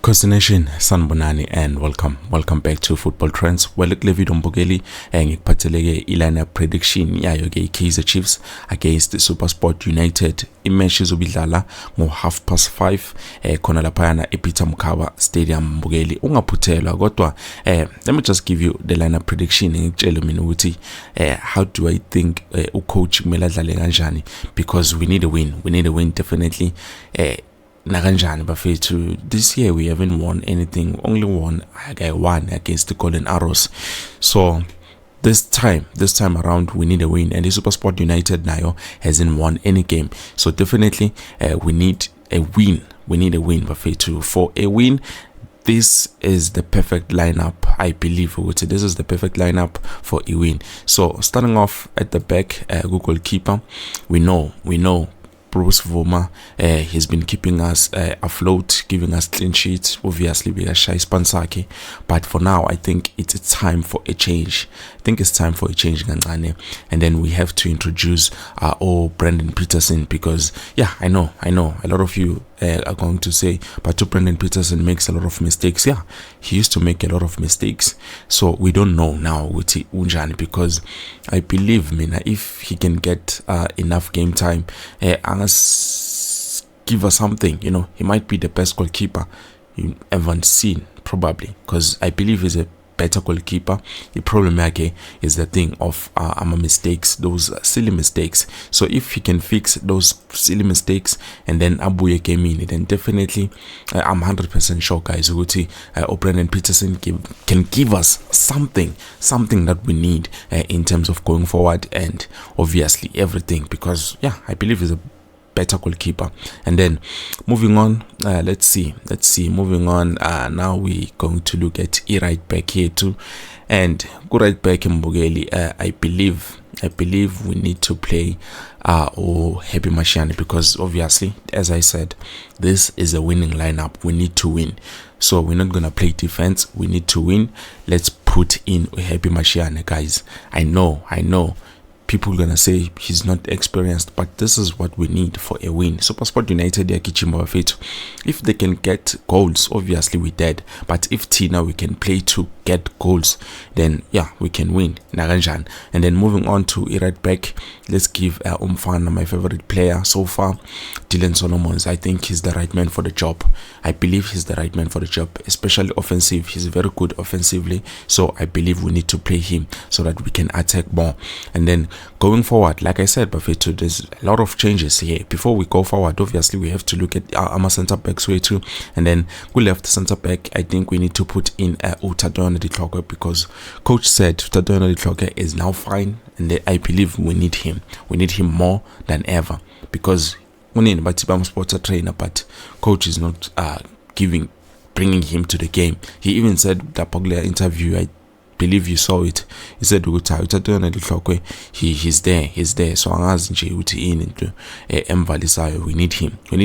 Nation, sanibonani and welcome back to Football Trends. Well, kule video mbukeli ngikuphatheleke i-lineup prediction yayo ke Kaizer Chiefs against SuperSport United. Imatch izobidlala ngo 5:30 khona lapha ePeter Mokaba Stadium mbukeli. Ungaphuthelwa kodwa let me just give you the lineup prediction ngikutshele mina ukuthi how do I think ucoach kumele adlale kanjani, because we need a win definitely. Nakanjani bafethu, this year we haven't won anything, only won one against the Golden Arrows. So this time around we need a win, and the SuperSport United nayo hasn't won any game, so definitely we need a win bafethu. For a win, this is the perfect lineup. I believe this is the perfect lineup for a win. So starting off at the back, goalkeeper, we know Bruce Voma has been keeping us afloat, giving us clean sheets. Obviously we are shy Spansaki, but for now I think it's time for a change. And then we have to introduce Brendan Peterson, because I know a lot of you are going to say, but Brendan Peterson makes a lot of mistakes. Yeah, he used to make a lot of mistakes, so we don't know now with Unjani, because I believe if he can get enough game time, give us something, he might be the best goalkeeper you ever seen, probably, because I believe he's a better goalkeeper. The problem is the thing of mistakes, those silly mistakes. So if he can fix those silly mistakes and then Abuye came in, then definitely I'm 100% sure, guys, Brendan Peterson can give us something that we need in terms of going forward, and obviously everything, because I believe he's a better goalkeeper. And then moving on, let's see moving on, now we're going to look at right back here too, and go right back in Mbugeli. I believe we need to play Happy Mashiane, because obviously, as I said, this is a winning lineup. We need to win, so we're not gonna play defense, we need to win. Let's put in Happy Mashiane, guys. I know people are gonna say he's not experienced, but this is what we need for a win. SuperSport United, if they can get goals, obviously we dead, but if Tina we can play to get goals, then we can win. Naranjan. And then moving on to right back, let's give Umfana, my favorite player so far, Dylan Solomons. I think he's the right man for the job. I believe he's the right man for the job, especially offensive. He's very good offensively, so I believe we need to play him so that we can attack more. And then going forward, like I said, Bafetu, there's a lot of changes here. Before we go forward, obviously we have to look at our centre backs way too. And then we left centre back, I think we need to put in Utadona di Clocker, because coach said Utadona di Clocker is now fine, and I believe we need him more than ever, because I'm sports trainer, but coach is not bringing him to the game. He even said that Poglia interview, I believe you saw it, he said he's there, so angazi nje uthi ini into emvalisayo. We need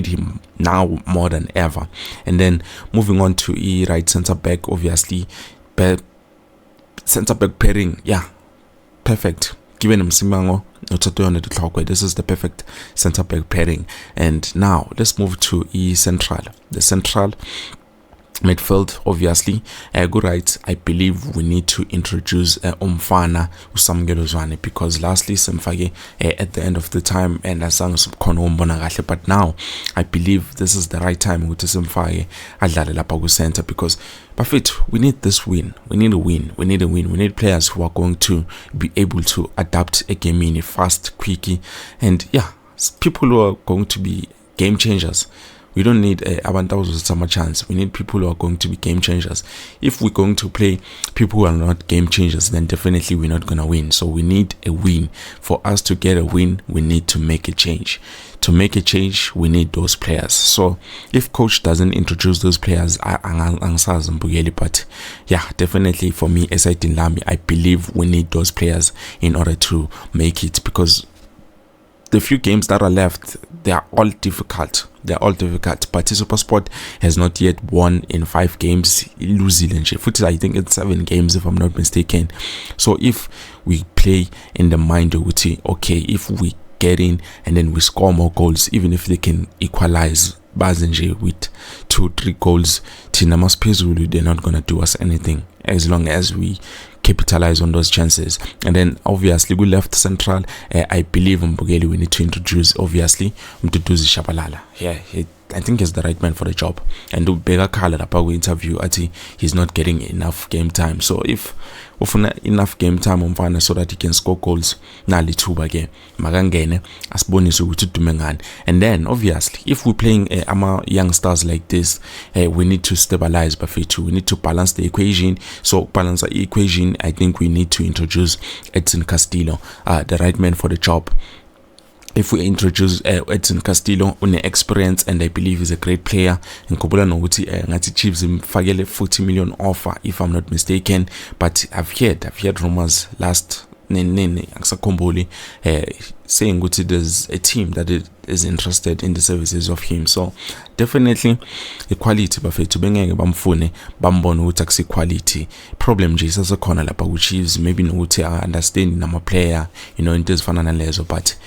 him now more than ever. And then moving on to right centre back, obviously centre back pairing, perfect. Given him Simango, this is the perfect centre back pairing. And now let's move to the central midfield. Obviously good right, I believe we need to introduce Umfana Usamgelozwane, because lastly Semfage at the end of the time and but now I believe this is the right time with Semfage adlale lapha ku center, because we need this win. We need a win. We need players who are going to be able to adapt a game in fast, quickly, and people who are going to be game changers. We don't need Abantaus with summer chance. We need people who are going to be game changers. If we're going to play people who are not game changers, then definitely we're not going to win. So we need a win. For us to get a win, we need to make a change. To make a change, we need those players. So if coach doesn't introduce those players, but definitely for me, as I believe we need those players in order to make it, because the few games that are left, they are all difficult. But SuperSport has not yet won in 5 games. I think it's 7 games if I'm not mistaken. So if we play in the mind of okay, if we get in and then we score more goals, even if they can equalize bazi nje with 2-3 goals thina masiphezulu, they're not gonna do us anything as long as we capitalize on those chances. And then obviously we left central, I believe Mbugeli we need to introduce obviously Mduduzi Shabalala. Yeah, I think he's the right man for the job. And Bega Kala Rapago interview ati he's not getting enough game time. So if enough game time umfana so that he can score goals na lithuba ke makangene asibonise ukuthi udumengani. And then obviously if we're playing young stars like this, we need to stabilize bafethu, we need to balance the equation. So balance the equation, I think we need to introduce Edson Castillo, the right man for the job. If we introduce Edson Castillo, une experience, and I believe he's a great player, and Kobula Noguti ngati Chiefs imfakele 40 million offer if I'm not mistaken. But I've heard rumors last saying that there's a team that is interested in the services of him. So definitely equality bafethu bengeke bamfune bambone ukuthi akusi quality problem nje sasekhona lapha ku Chiefs, maybe nokuthi understand nama player, into ezifana nalezo. But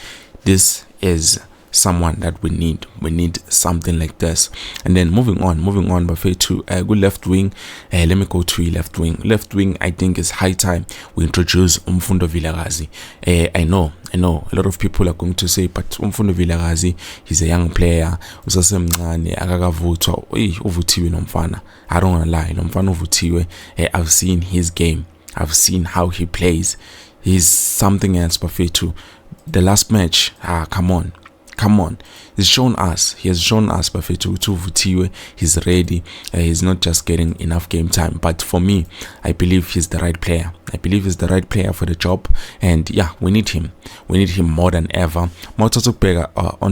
this is someone that we need something like this. And then moving on buffet to good left wing. Let me go to left wing. I think it's high time we introduce Umfundo Vilakazi. I know a lot of people are going to say, but Umfundo Vilakazi, he's a young player usasemncane akakavuthwa uvuthiwe nomfana. I don't want to lie, nomfana uvuthiwe. I've seen his game, I've seen how he plays. He's something else buffet to the last match. Come on. He has shown us Bafetu Vutiwe, he's ready. He's not just getting enough game time, but for me, I believe he's the right player. For the job, and yeah, we need him more than ever. On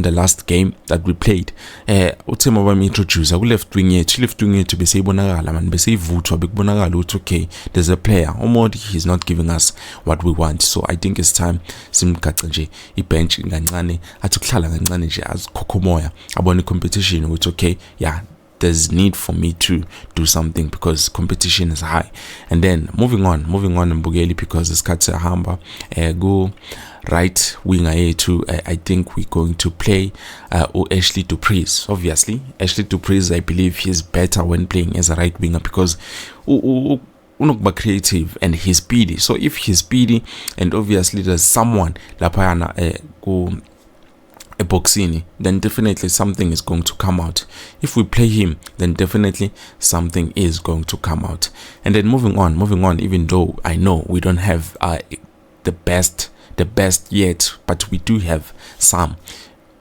the last game that we played, uthema bami introduce ku left wing yethu bese ibonakala man, bese ivuthwa bekubonakala ukuthi okay, there's a player. Omodi, he's not giving us what we want. So I think it's time simgace nje ibench ngancane, athi ukuhlala ngancane nje azikhokomoya, abone competition ukuthi okay, yeah, there's need for me to do something because competition is high. And then moving on Mbugeli, because isikhathi siyahamba, go right winger yethu, I think we're going to play Ashley Dupreez. Obviously Ashley Dupreez, I believe he's better when playing as a right winger because unokuba creative and he's speedy. So if he's speedy and obviously there's someone lapayana boxini, then definitely something is going to come out. If we play him, then definitely something is going to come out. And then moving on, even though I know we don't have the best yet, but we do have some.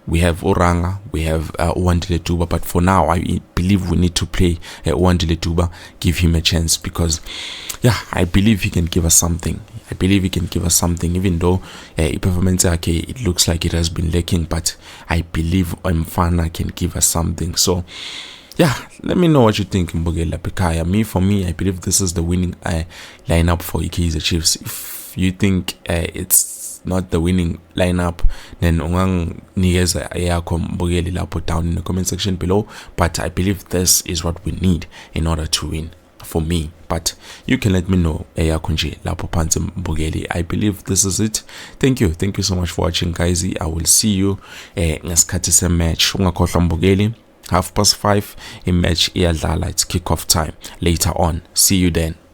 We have Oranga, we have Wandile Tuba, but for now I believe we need to play Wandile Tuba, give him a chance, because yeah, I believe he can give us something. Even though performance it looks like it has been lacking, but I believe Mfana can give us something. So yeah, let me know what you think, Mbugela Pekaya. For me, I believe this is the winning lineup for Kaizer Chiefs. If you think it's not the winning lineup, then unganginikeza yakho Mbugeli lapho down in the comment section below. But I believe this is what we need in order to win for me. But you can let me know yakho nje lapho phansi Mbugeli. I believe this is it. Thank you so much for watching, guys. I will see you ngesikhathi se match. Ungakhohlwa Mbugeli, 5:30 in match iyadlala, it's kick-off time later on. See you then.